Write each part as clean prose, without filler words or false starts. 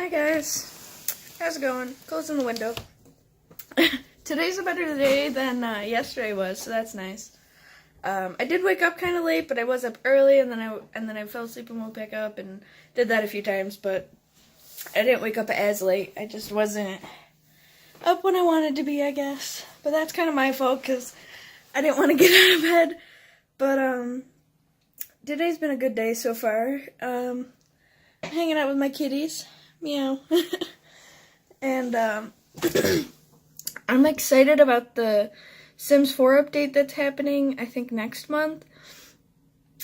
Hi guys, how's it going? Closing the window. Today's a better day than yesterday was, so that's nice. I did wake up kind of late, but I was up early, and then I fell asleep and woke back up, and did that a few times. But I didn't wake up as late. I just wasn't up when I wanted to be, I guess. But that's kind of my fault because I didn't want to get out of bed. But today's been a good day so far. Hanging out with my kitties. Meow. And I'm excited about the Sims 4 update that's happening, I think, next month.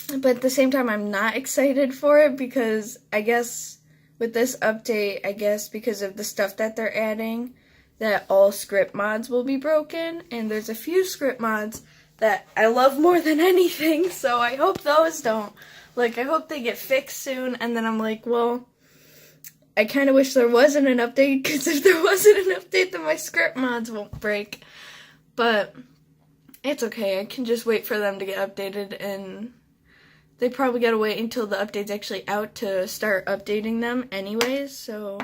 But at the same time, I'm not excited for it because I guess with this update, because of the stuff that they're adding, that all script mods will be broken. And there's a few script mods that I love more than anything, so I hope those don't. I hope they get fixed soon, and then I'm like, well, I kind of wish there wasn't an update, because if there wasn't an update, then my script mods won't break. But it's okay, I can just wait for them to get updated, and they probably gotta wait until the update's actually out to start updating them anyways, so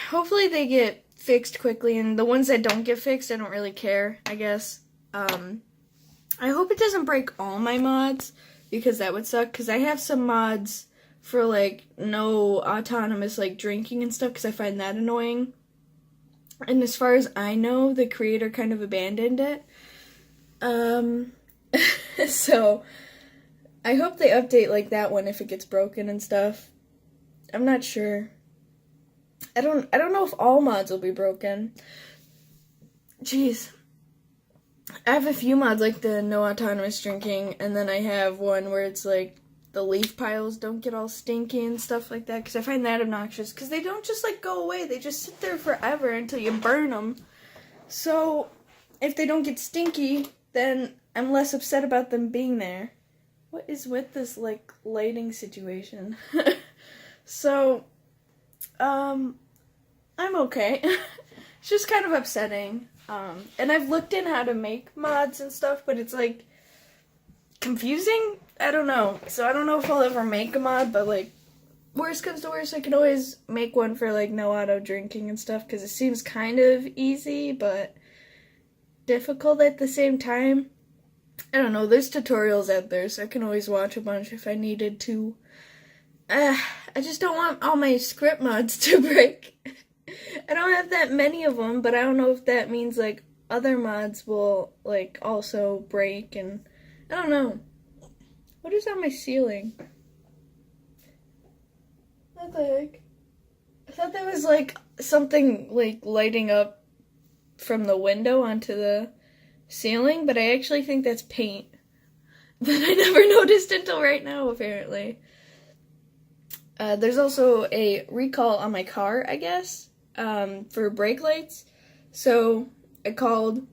hopefully they get fixed quickly, and the ones that don't get fixed, I don't really care, I guess. I hope it doesn't break all my mods, because that would suck, because I have some mods for, no autonomous, drinking and stuff, because I find that annoying. And as far as I know, the creator kind of abandoned it. So, I hope they update, that one if it gets broken and stuff. I'm not sure. I don't know if all mods will be broken. Jeez. I have a few mods, like the no autonomous drinking, and then I have one where it's, the leaf piles don't get all stinky and stuff like that, because I find that obnoxious, because they don't just, go away, they just sit there forever until you burn them. So, if they don't get stinky, then I'm less upset about them being there. What is with this, lighting situation? So, I'm okay. It's just kind of upsetting. And I've looked in how to make mods and stuff, but it's, confusing? I don't know. So I don't know if I'll ever make a mod, but, worst comes to worst, I can always make one for, no auto drinking and stuff, because it seems kind of easy, but difficult at the same time. I don't know, there's tutorials out there, so I can always watch a bunch if I needed to. I just don't want all my script mods to break. I don't have that many of them, but I don't know if that means, other mods will, also break, and I don't know. What is on my ceiling? What the heck? I thought that was, something, lighting up from the window onto the ceiling, but I actually think that's paint. That I never noticed until right now, apparently. There's also a recall on my car, I guess. For brake lights. So I called,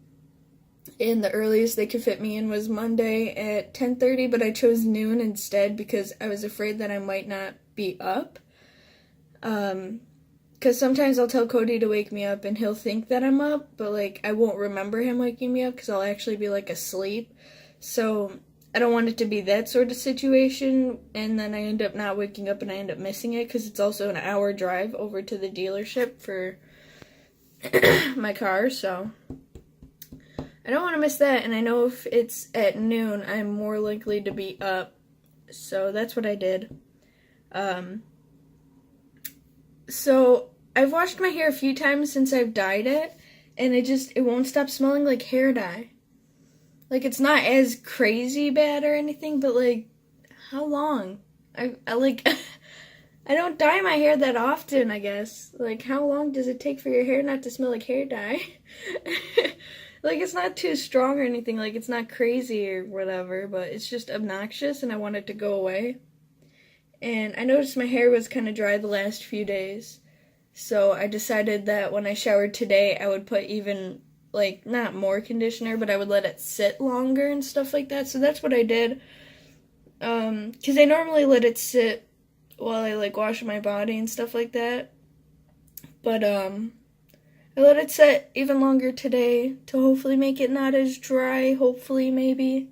and the earliest they could fit me in was Monday at 10:30, but I chose noon instead because I was afraid that I might not be up. Because sometimes I'll tell Cody to wake me up and he'll think that I'm up, but I won't remember him waking me up because I'll actually be asleep. So I don't want it to be that sort of situation, and then I end up not waking up and I end up missing it, because it's also an hour drive over to the dealership for my car, so I don't want to miss that, and I know if it's at noon, I'm more likely to be up, so that's what I did. So I've washed my hair a few times since I've dyed it, and it won't stop smelling like hair dye. It's not as crazy bad or anything, but, how long? I don't dye my hair that often, I guess. How long does it take for your hair not to smell like hair dye? It's not too strong or anything, it's not crazy or whatever, but it's just obnoxious, and I want it to go away. And I noticed my hair was kind of dry the last few days, so I decided that when I showered today, I would put even not more conditioner, but I would let it sit longer and stuff like that. So that's what I did. Because I normally let it sit while I, wash my body and stuff like that. But, I let it sit even longer today to hopefully make it not as dry, hopefully, maybe.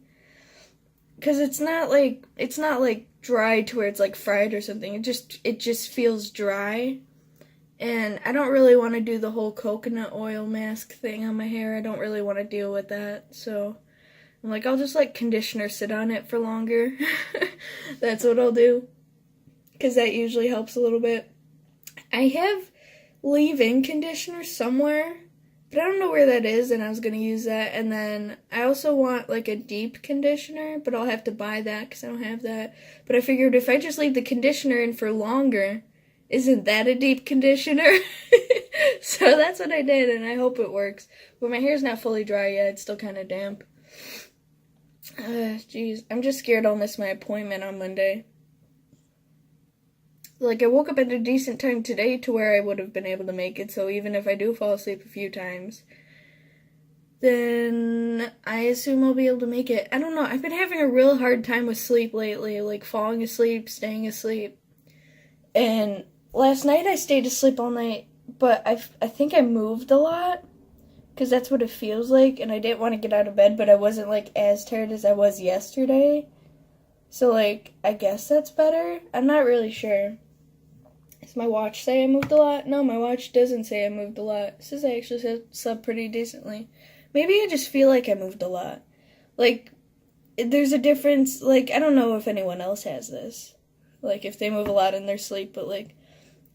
Because it's not dry to where it's like fried or something. It just feels dry. And I don't really want to do the whole coconut oil mask thing on my hair. I don't really want to deal with that. So I'm like, I'll just let conditioner sit on it for longer. That's what I'll do. Because that usually helps a little bit. I have leave-in conditioner somewhere, but I don't know where that is, and I was going to use that. And then I also want like a deep conditioner, but I'll have to buy that because I don't have that. But I figured if I just leave the conditioner in for longer, isn't that a deep conditioner? So that's what I did, and I hope it works. But my hair's not fully dry yet. It's still kind of damp. Jeez. I'm just scared I'll miss my appointment on Monday. Like, I woke up at a decent time today to where I would have been able to make it, so even if I do fall asleep a few times, then I assume I'll be able to make it. I don't know. I've been having a real hard time with sleep lately, like falling asleep, staying asleep. And last night I stayed asleep all night, but I think I moved a lot, because that's what it feels like, and I didn't want to get out of bed, but I wasn't, like, as tired as I was yesterday. So, like, I guess that's better. I'm not really sure. Does my watch say I moved a lot? No, my watch doesn't say I moved a lot. It says I actually slept pretty decently. Maybe I just feel like I moved a lot. Like, there's a difference. Like, I don't know if anyone else has this. Like, if they move a lot in their sleep, but, like,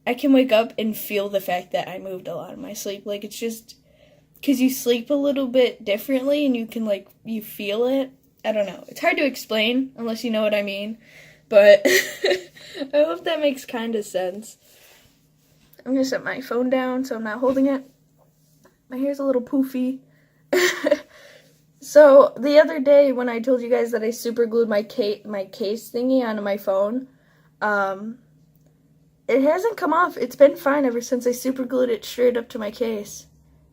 I can wake up and feel the fact that I moved a lot in my sleep. Like, it's just because you sleep a little bit differently and you can, like, you feel it. I don't know. It's hard to explain unless you know what I mean. But I hope that makes kind of sense. I'm going to set my phone down so I'm not holding it. My hair's a little poofy. So, the other day when I told you guys that I super glued my case thingy onto my phone, it hasn't come off. It's been fine ever since I super glued it straight up to my case.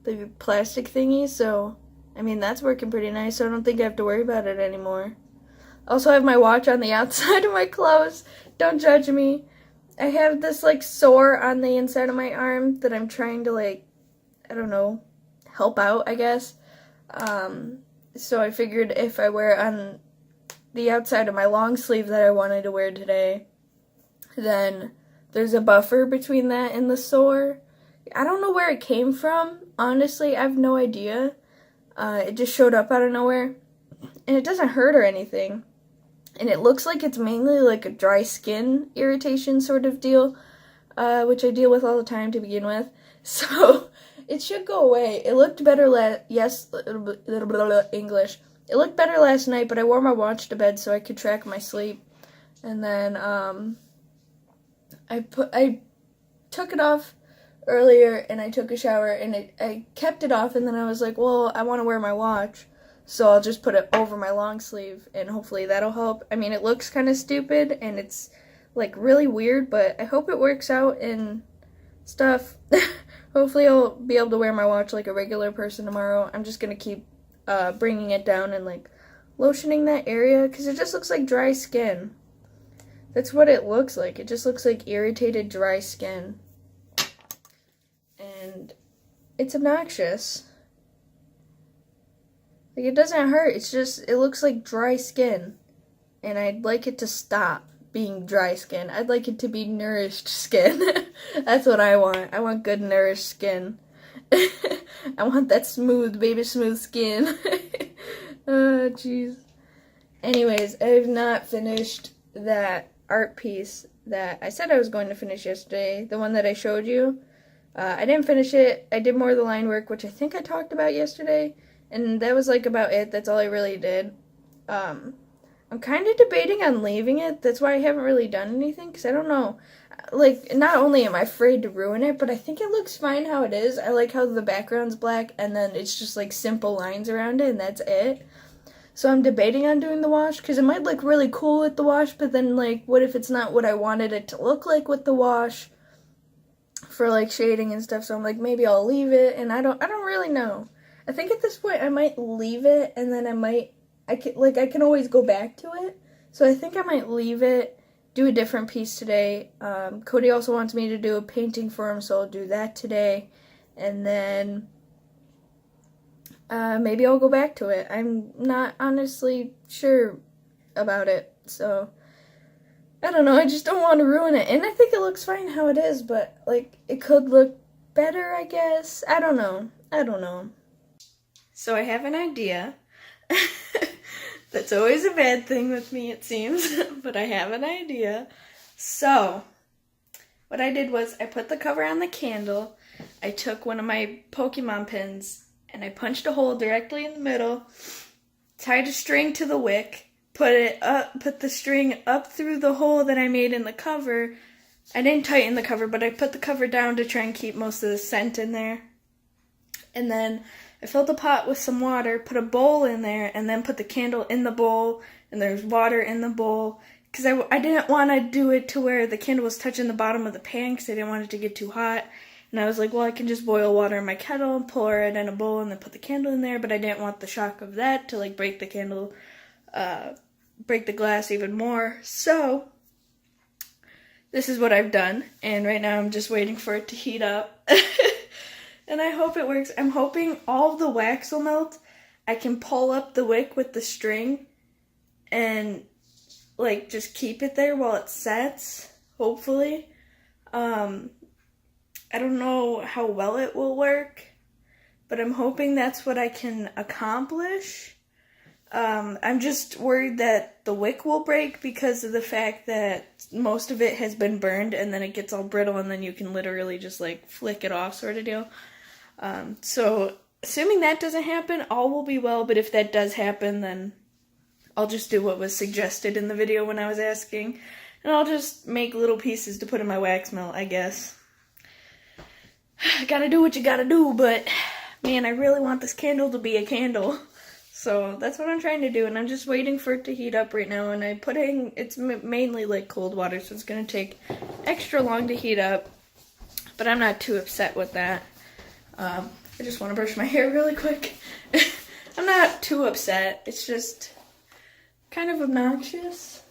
The plastic thingy, so, I mean, that's working pretty nice, so I don't think I have to worry about it anymore. Also, I have my watch on the outside of my clothes. Don't judge me. I have this, like, sore on the inside of my arm that I'm trying to, like, I don't know, help out, I guess. So I figured if I wear it on the outside of my long sleeve that I wanted to wear today, then there's a buffer between that and the sore. I don't know where it came from. Honestly, I have no idea. It just showed up out of nowhere. And it doesn't hurt or anything. And it looks like it's mainly like a dry skin irritation sort of deal, which I deal with all the time to begin with. So it should go away. It looked better English. It looked better last night, but I wore my watch to bed so I could track my sleep. And then I took it off earlier and I took a shower and I kept it off, and then I was like, well, I want to wear my watch. So I'll just put it over my long sleeve, and hopefully that'll help. I mean, it looks kind of stupid, and it's, like, really weird, but I hope it works out and stuff. Hopefully I'll be able to wear my watch like a regular person tomorrow. I'm just going to keep bringing it down and, like, lotioning that area, because it just looks like dry skin. That's what it looks like. It just looks like irritated, dry skin. And it's obnoxious. Like, it doesn't hurt, it's just, it looks like dry skin. And I'd like it to stop being dry skin. I'd like it to be nourished skin. That's what I want. I want good nourished skin. I want that smooth, baby smooth skin. Oh, jeez. Anyways, I have not finished that art piece that I said I was going to finish yesterday. The one that I showed you. I didn't finish it. I did more of the line work, which I think I talked about yesterday. And that was, like, about it. That's all I really did. I'm kind of debating on leaving it. That's why I haven't really done anything, because I don't know. Like, not only am I afraid to ruin it, but I think it looks fine how it is. I like how the background's black, and then it's just, like, simple lines around it, and that's it. So I'm debating on doing the wash, because it might look really cool with the wash, but then, like, what if it's not what I wanted it to look like with the wash for, like, shading and stuff? So I'm like, maybe I'll leave it, and I don't really know. I think at this point I might leave it, and then I can always go back to it. So I think I might leave it, do a different piece today. Cody also wants me to do a painting for him, so I'll do that today. And then maybe I'll go back to it. I'm not honestly sure about it. So I don't know, I just don't want to ruin it. And I think it looks fine how it is, but like it could look better, I guess. I don't know. So I have an idea. That's always a bad thing with me, it seems, but I have an idea. So what I did was I put the cover on the candle. I took one of my Pokemon pins and I punched a hole directly in the middle, tied a string to the wick, put the string up through the hole that I made in the cover. I didn't tighten the cover, but I put the cover down to try and keep most of the scent in there. And then I filled the pot with some water, put a bowl in there, and then put the candle in the bowl, and there's water in the bowl. Because I didn't want to do it to where the candle was touching the bottom of the pan, because I didn't want it to get too hot. And I was like, well, I can just boil water in my kettle and pour it in a bowl and then put the candle in there, but I didn't want the shock of that to like break the candle, break the glass even more. So this is what I've done, and right now I'm just waiting for it to heat up. And I hope it works. I'm hoping all of the wax will melt. I can pull up the wick with the string and like just keep it there while it sets, hopefully. I don't know how well it will work, but I'm hoping that's what I can accomplish. I'm just worried that the wick will break because of the fact that most of it has been burned and then it gets all brittle and then you can literally just like flick it off sort of deal. So assuming that doesn't happen, all will be well, but if that does happen, then I'll just do what was suggested in the video when I was asking, and I'll just make little pieces to put in my wax melt, I guess. Gotta do what you gotta do, but man, I really want this candle to be a candle. So that's what I'm trying to do, and I'm just waiting for it to heat up right now, and it's mainly like cold water, so it's gonna take extra long to heat up, but I'm not too upset with that. I just want to brush my hair really quick. I'm not too upset. It's just kind of obnoxious,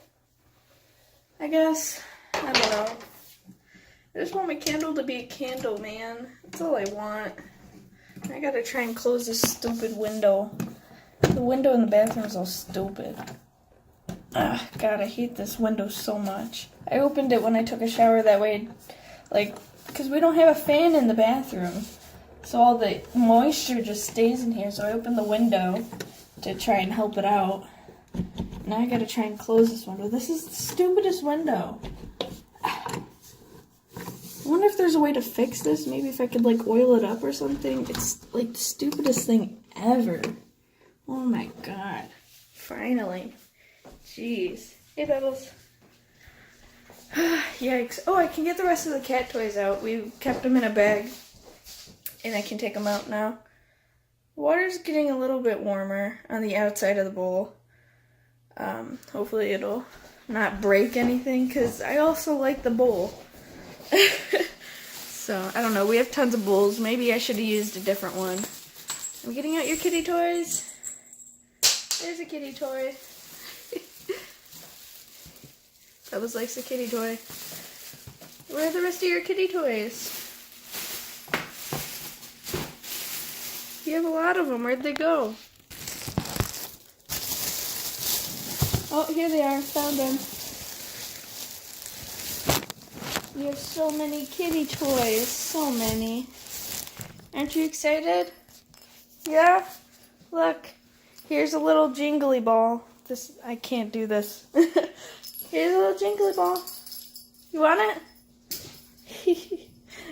I guess. I don't know. I just want my candle to be a candle, man. That's all I want. I gotta try and close this stupid window. The window in the bathroom is all stupid. Ugh, God, I hate this window so much. I opened it when I took a shower that way, like, because we don't have a fan in the bathroom. So all the moisture just stays in here, so I opened the window to try and help it out. Now I gotta try and close this window. This is the stupidest window. I wonder if there's a way to fix this. Maybe if I could like oil it up or something. It's like the stupidest thing ever. Oh my god. Finally. Jeez. Hey, Bubbles. Yikes. Oh, I can get the rest of the cat toys out. We kept them in a bag. And I can take them out now. Water's getting a little bit warmer on the outside of the bowl. Hopefully it'll not break anything, because I also like the bowl. So, I don't know. We have tons of bowls. Maybe I should have used a different one. I'm getting out your kitty toys. There's a kitty toy. Bubbles likes a kitty toy. Where are the rest of your kitty toys? You have a lot of them. Where'd they go? Oh, here they are. Found them. You have so many kitty toys. So many. Aren't you excited? Yeah? Look. Here's a little jingly ball. I can't do this. Here's a little jingly ball. You want it?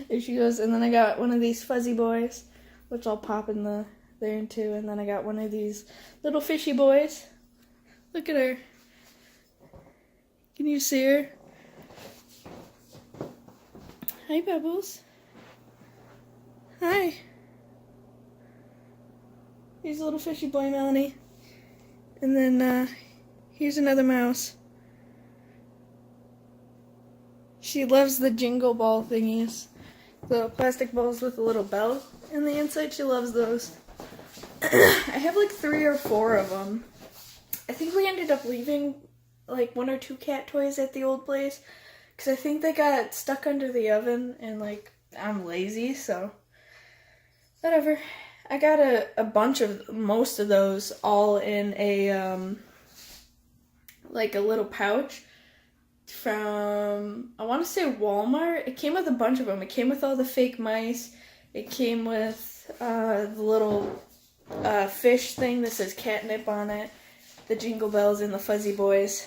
There she goes. And then I got one of these fuzzy boys, which I'll pop in there too. And then I got one of these little fishy boys. Look at her. Can you see her? Hi, Pebbles. Hi. Here's a little fishy boy, Melanie. And then here's another mouse. She loves the jingle ball thingies. The plastic balls with a little bell in the inside. She loves those. I have like 3 or 4 of them. I think we ended up leaving like 1 or 2 cat toys at the old place, because I think they got stuck under the oven, and like I'm lazy, so whatever. I got a bunch of most of those all in a like a little pouch, from, I want to say Walmart. It came with a bunch of them. It came with all the fake mice. It came with the little fish thing that says catnip on it, the jingle bells, and the fuzzy boys.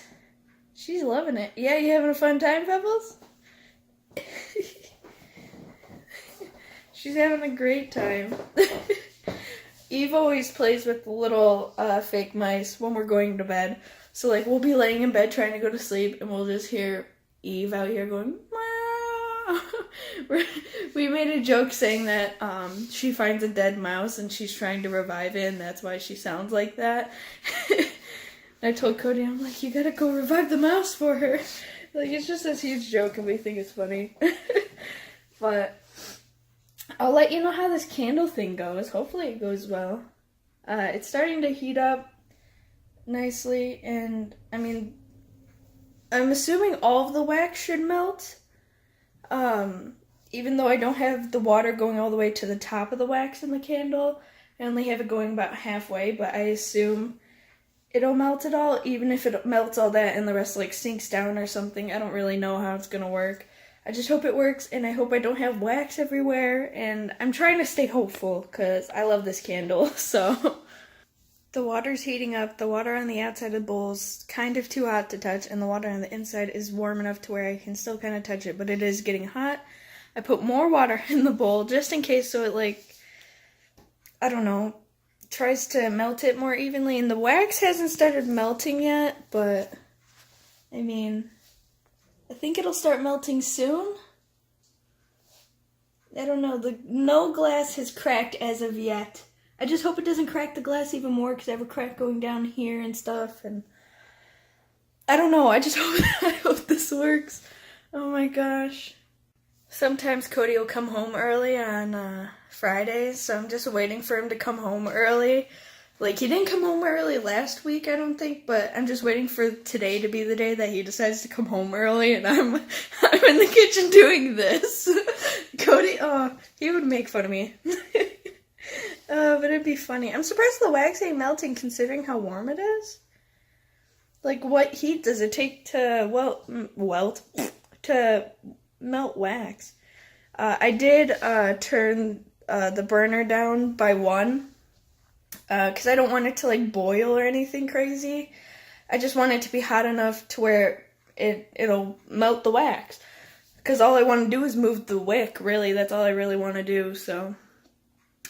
She's loving it. Yeah, you having a fun time, Pebbles? She's having a great time. Eve always plays with the little fake mice when we're going to bed. So, like, we'll be laying in bed trying to go to sleep, and we'll just hear Eve out here going, meow. We made a joke saying that she finds a dead mouse and she's trying to revive it, and that's why she sounds like that. I told Cody, I'm like, you gotta go revive the mouse for her. Like, it's just this huge joke, and we think it's funny. But I'll let you know how this candle thing goes. Hopefully it goes well. It's starting to heat up nicely, and I mean, I'm assuming all of the wax should melt. Even though I don't have the water going all the way to the top of the wax in the candle, I only have it going about halfway, but I assume it'll melt it all, even if it melts all that and the rest like sinks down or something. I don't really know how it's gonna work. I just hope it works, and I hope I don't have wax everywhere, and I'm trying to stay hopeful because I love this candle. So the water's heating up. The water on the outside of the bowl is kind of too hot to touch, and the water on the inside is warm enough to where I can still kind of touch it, but it is getting hot. I put more water in the bowl just in case, so it, like, I don't know, tries to melt it more evenly. And the wax hasn't started melting yet, but I mean, I think it'll start melting soon. I don't know, no glass has cracked as of yet. I just hope it doesn't crack the glass even more, because I have a crack going down here and stuff, and I don't know, I hope this works. Oh my gosh. Sometimes Cody will come home early on Fridays, so I'm just waiting for him to come home early. Like, he didn't come home early last week, I don't think, but I'm just waiting for today to be the day that he decides to come home early, and I'm in the kitchen doing this. Cody, he would make fun of me. But it'd be funny. I'm surprised the wax ain't melting considering how warm it is. Like, what heat does it take to melt wax? I did turn the burner down by 1 because I don't want it to like boil or anything crazy. I just want it to be hot enough to where it'll melt the wax, because all I want to do is move the wick. Really, that's all I really want to do. So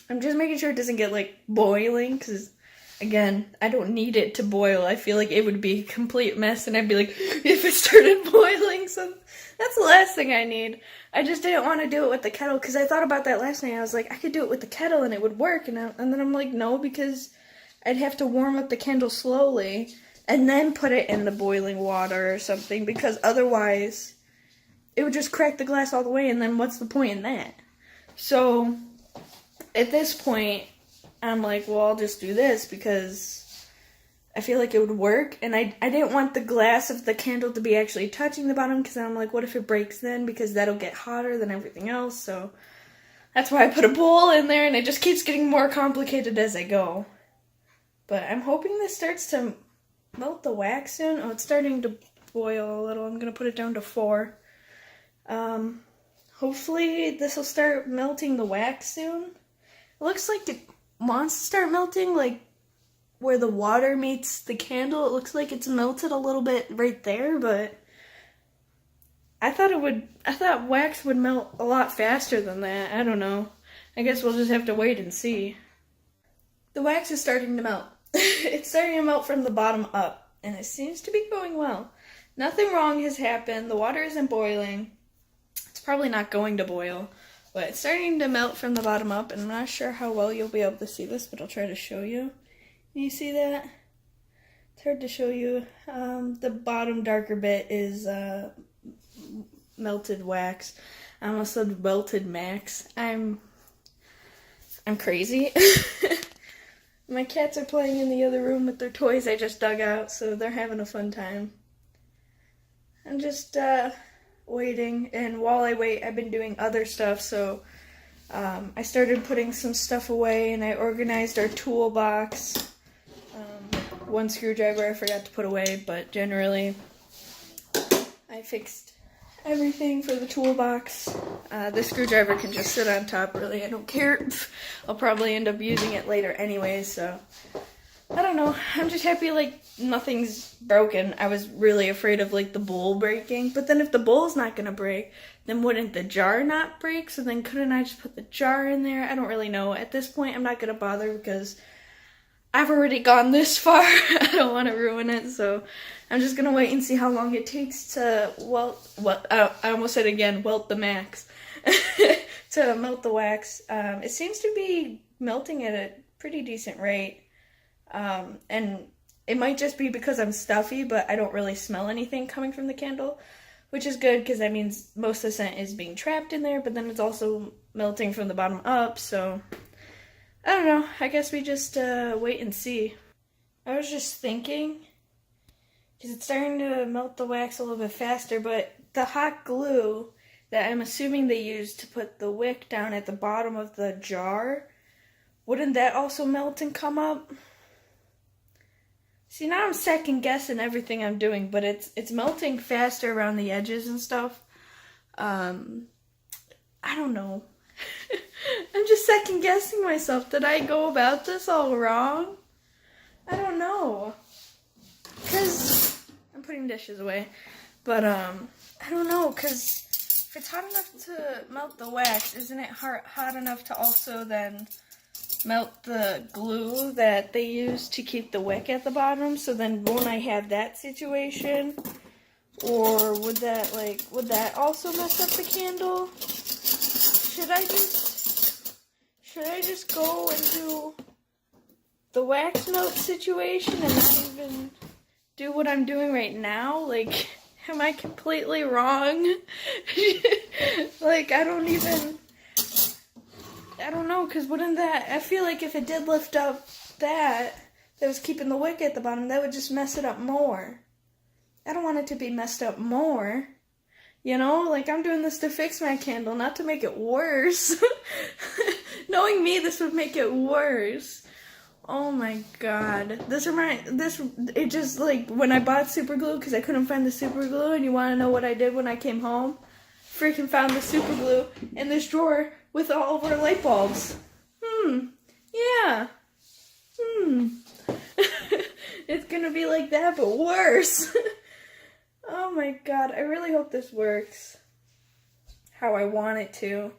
I'm just making sure it doesn't get like boiling, because again, I don't need it to boil. I feel like it would be a complete mess, and I'd be like, if it started boiling. So that's the last thing I need. I just didn't want to do it with the kettle, because I thought about that last night. I was like, I could do it with the kettle and it would work, and then I'm like, no, because I'd have to warm up the candle slowly and then put it in the boiling water or something, because otherwise it would just crack the glass all the way, and then what's the point in that? So at this point, I'm like, well, I'll just do this, because I feel like it would work, and I didn't want the glass of the candle to be actually touching the bottom, because I'm like, what if it breaks then, because that'll get hotter than everything else. So that's why I put a bowl in there, and it just keeps getting more complicated as I go. But I'm hoping this starts to melt the wax soon. Oh, it's starting to boil a little. I'm going to put it down to 4. Hopefully this will start melting the wax soon. It looks like it wants to start melting, like where the water meets the candle. It looks like it's melted a little bit right there, but I thought wax would melt a lot faster than that. I don't know. I guess we'll just have to wait and see. The wax is starting to melt. It's starting to melt from the bottom up, and it seems to be going well. Nothing wrong has happened. The water isn't boiling. It's probably not going to boil, but it's starting to melt from the bottom up, and I'm not sure how well you'll be able to see this, but I'll try to show you. Can you see that? It's hard to show you. The bottom darker bit is melted wax. I almost said welted max. I'm crazy. My cats are playing in the other room with their toys I just dug out, so they're having a fun time. I'm just waiting, and while I wait, I've been doing other stuff. So I started putting some stuff away, and I organized our toolbox. One screwdriver I forgot to put away, but generally I I fixed everything for the toolbox. The screwdriver can just sit on top, really, I don't care. I'll probably end up using it later anyway, so I don't know. I'm just happy like nothing's broken. I was really afraid of like the bowl breaking, but then if the bowl's not gonna break, then wouldn't the jar not break? So then couldn't I just put the jar in there? I don't really know. At this point, I'm not gonna bother because I've already gone this far. I don't want to ruin it, so I'm just gonna wait and see how long it takes to I almost said again, welt the max. To melt the wax. It seems to be melting at a pretty decent rate. And it might just be because I'm stuffy, but I don't really smell anything coming from the candle, which is good because that means most of the scent is being trapped in there, but then it's also melting from the bottom up, so I don't know. I guess we just wait and see. I was just thinking, because it's starting to melt the wax a little bit faster, but the hot glue that I'm assuming they used to put the wick down at the bottom of the jar, wouldn't that also melt and come up? See, now I'm second guessing everything I'm doing, but it's melting faster around the edges and stuff. I don't know. I'm just second guessing myself. Did I go about this all wrong? I don't know. Because I'm putting dishes away. But I don't know, because if it's hot enough to melt the wax, isn't it hot enough to also then melt the glue that they use to keep the wick at the bottom? So then won't I have that situation? Or would that also mess up the candle? Should I just go and do the wax melt situation and not even do what I'm doing right now? Like, am I completely wrong? Like, I don't know, because wouldn't that, I feel like if it did lift up that was keeping the wick at the bottom, that would just mess it up more. I don't want it to be messed up more. You know, like, I'm doing this to fix my candle, not to make it worse. Knowing me, this would make it worse. Oh my god. It just, like, when I bought super glue, because I couldn't find the super glue, and you want to know what I did when I came home? Freaking found the super glue in this drawer with all of our light bulbs. Yeah. It's gonna be like that, but worse. Oh my god, I really hope this works how I want it to.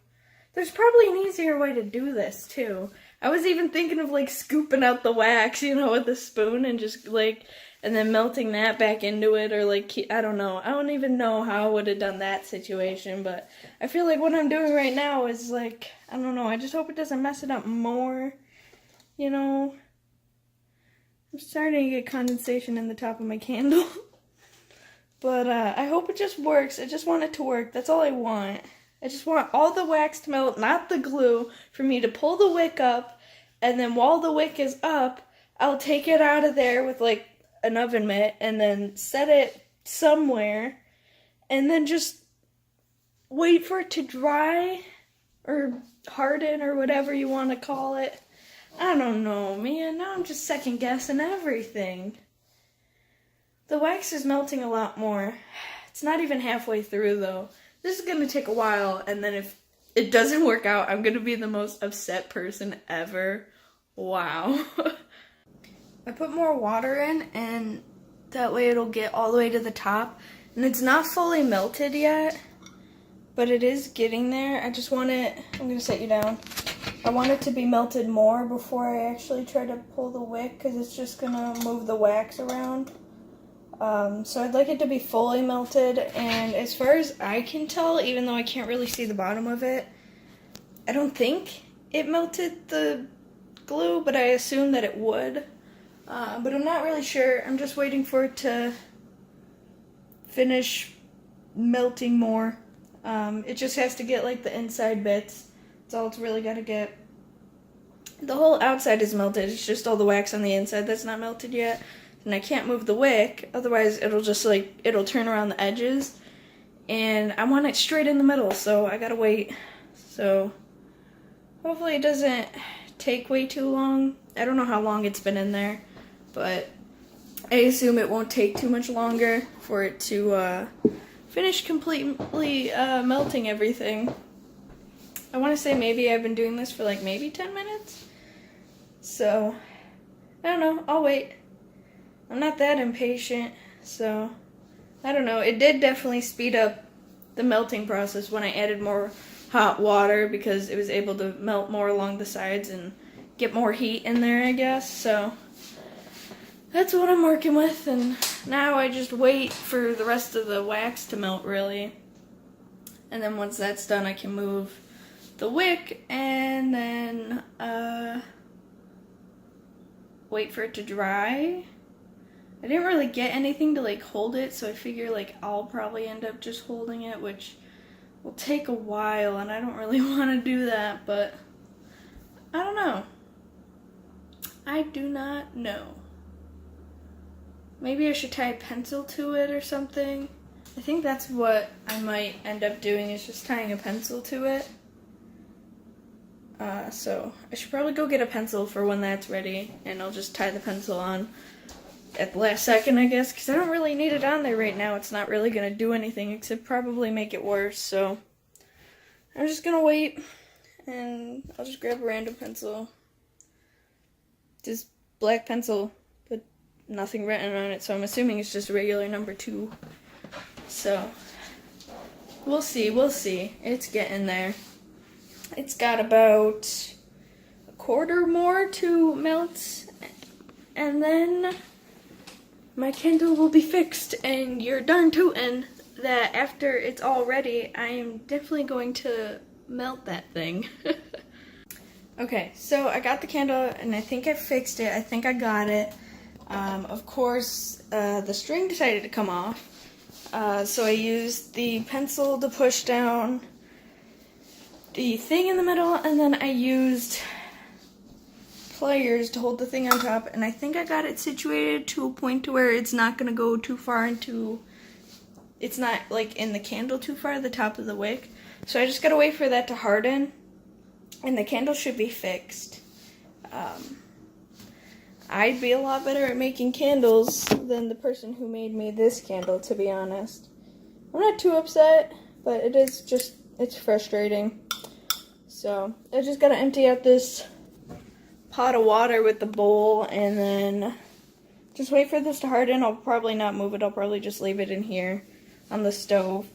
There's probably an easier way to do this, too. I was even thinking of, like, scooping out the wax, you know, with a spoon and just, like, and then melting that back into it, or, like, I don't know. I don't even know how I would have done that situation, but I feel like what I'm doing right now is, like, I don't know. I just hope it doesn't mess it up more, you know. I'm starting to get condensation in the top of my candle. But I hope it just works. I just want it to work. That's all I want. I just want all the wax to melt, not the glue, for me to pull the wick up, and then while the wick is up, I'll take it out of there with, like, an oven mitt, and then set it somewhere, and then just wait for it to dry, or harden, or whatever you want to call it. I don't know, man. Now I'm just second guessing everything. The wax is melting a lot more. It's not even halfway through, though. This is going to take a while, and then if it doesn't work out, I'm going to be the most upset person ever. Wow. I put more water in, and that way it'll get all the way to the top. And it's not fully melted yet, but it is getting there. I just want it, I'm going to set you down. I want it to be melted more before I actually try to pull the wick, because it's just going to move the wax around. So I'd like it to be fully melted, and as far as I can tell, even though I can't really see the bottom of it, I don't think it melted the glue, but I assume that it would. But I'm not really sure. I'm just waiting for it to finish melting more. It just has to get, like, the inside bits. That's all it's really got to get. The whole outside is melted. It's just all the wax on the inside that's not melted yet. And I can't move the wick, otherwise it'll just, like, it'll turn around the edges. And I want it straight in the middle, so I gotta wait. So, hopefully it doesn't take way too long. I don't know how long it's been in there, but I assume it won't take too much longer for it to finished completely melting everything. I want to say maybe I've been doing this for like maybe 10 minutes. So, I don't know. I'll wait. I'm not that impatient, so I don't know. It did definitely speed up the melting process when I added more hot water because it was able to melt more along the sides and get more heat in there, I guess. So that's what I'm working with, and now I just wait for the rest of the wax to melt, really. And then once that's done, I can move the wick and then wait for it to dry. I didn't really get anything to like hold it, so I figure like I'll probably end up just holding it, which will take a while, and I don't really want to do that, but I don't know. I do not know. Maybe I should tie a pencil to it or something. I think that's what I might end up doing, is just tying a pencil to it. So I should probably go get a pencil for when that's ready, and I'll just tie the pencil on at the last second, I guess, because I don't really need it on there right now. It's not really going to do anything except probably make it worse, so I'm just going to wait, and I'll just grab a random pencil. Just black pencil, but nothing written on it, so I'm assuming it's just a regular number 2. So, we'll see. It's getting there. It's got about a quarter more to melt, and then my candle will be fixed, and you're darn tootin' that after it's all ready, I am definitely going to melt that thing. Okay, so I got the candle, and I think I fixed it. I think I got it. Of course, the string decided to come off, so I used the pencil to push down the thing in the middle, and then I used pliers to hold the thing on top, and I think I got it situated to a point to where it's not going to go too far into, it's not like in the candle too far, the top of the wick. So I just got to wait for that to harden, and the candle should be fixed. I'd be a lot better at making candles than the person who made me this candle, to be honest. I'm not too upset, but it is just, it's frustrating. So I just got to empty out this pot of water with the bowl, and then just wait for this to harden. I'll probably not move it. I'll probably just leave it in here on the stove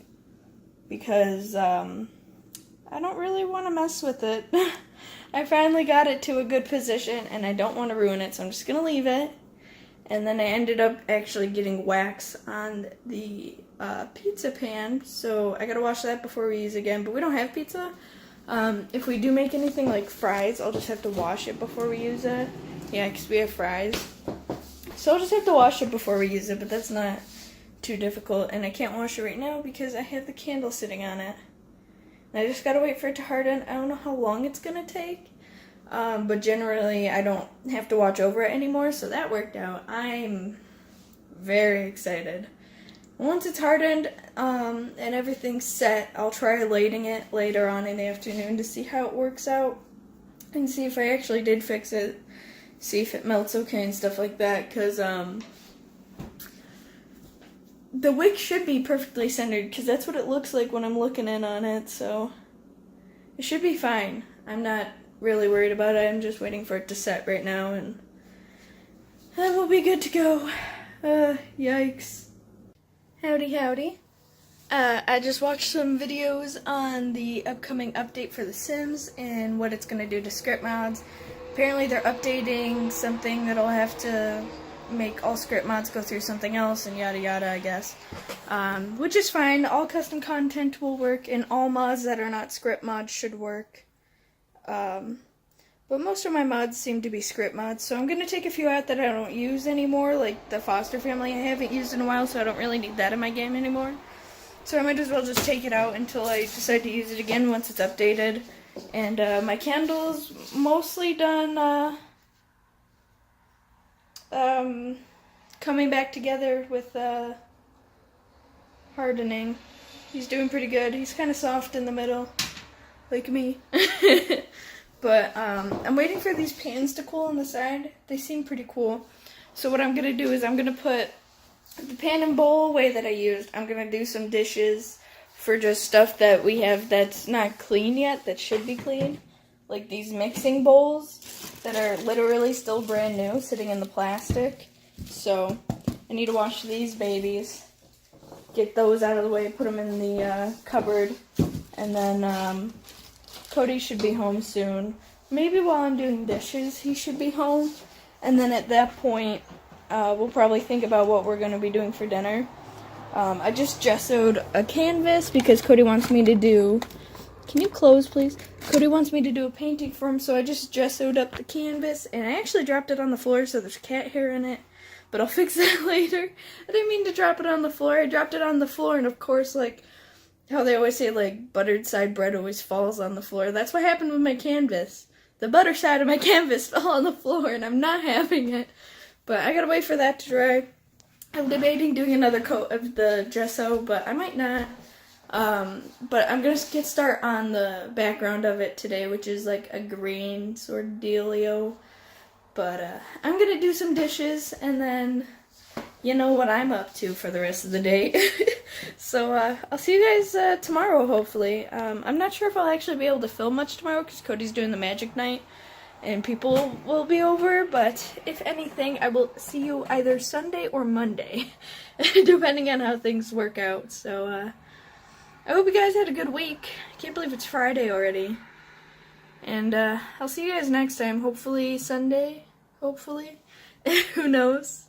because I don't really want to mess with it. I finally got it to a good position, and I don't want to ruin it, so I'm just going to leave it. And then I ended up actually getting wax on the pizza pan, so I got to wash that before we use it again. But we don't have pizza. If we do make anything like fries, I'll just have to wash it before we use it. Yeah, because we have fries. So I'll just have to wash it before we use it, but that's not too difficult. And I can't wash it right now because I have the candle sitting on it. And I just gotta wait for it to harden. I don't know how long it's gonna take, but generally I don't have to watch over it anymore, so that worked out. I'm very excited. Once it's hardened and everything's set, I'll try lighting it later on in the afternoon to see how it works out and see if I actually did fix it, see if it melts okay and stuff like that, because the wick should be perfectly centered, because that's what it looks like when I'm looking in on it, so it should be fine. I'm not really worried about it. I'm just waiting for it to set right now, and then we'll be good to go. Yikes. Howdy. I just watched some videos on the upcoming update for The Sims and what it's going to do to script mods. Apparently they're updating something that'll have to make all script mods go through something else and yada yada, I guess. Which is fine. All custom content will work, and all mods that are not script mods should work. But most of my mods seem to be script mods, so I'm going to take a few out that I don't use anymore, like the foster family I haven't used in a while, so I don't really need that in my game anymore. So I might as well just take it out until I decide to use it again once it's updated. And my candle's mostly done coming back together with hardening. He's doing pretty good. He's kind of soft in the middle, like me. But I'm waiting for these pans to cool on the side. They seem pretty cool. So what I'm going to do is I'm going to put the pan and bowl way that I used, I'm going to do some dishes for just stuff that we have that's not clean yet, that should be clean. Like these mixing bowls that are literally still brand new, sitting in the plastic. So I need to wash these babies, get those out of the way, put them in the cupboard, and then Cody should be home soon. Maybe while I'm doing dishes, he should be home. And then at that point, we'll probably think about what we're going to be doing for dinner. I just gessoed a canvas because Cody wants me to do... Can you close, please? Cody wants me to do a painting for him, so I just gessoed up the canvas, and I actually dropped it on the floor, so there's cat hair in it, but I'll fix that later. I didn't mean to drop it on the floor. I dropped it on the floor, and of course, like, how they always say, like, buttered side bread always falls on the floor. That's what happened with my canvas. The butter side of my canvas fell on the floor, and I'm not having it. But I gotta wait for that to dry. I'm debating doing another coat of the gesso, but I might not. But I'm gonna get start on the background of it today, which is like a green sort of dealio. But I'm gonna do some dishes, and then you know what I'm up to for the rest of the day. So I'll see you guys tomorrow, hopefully. I'm not sure if I'll actually be able to film much tomorrow because Cody's doing the magic night and people will be over, but if anything, I will see you either Sunday or Monday, depending on how things work out. So I hope you guys had a good week. I can't believe it's Friday already. And I'll see you guys next time. Hopefully Sunday. Hopefully. Who knows?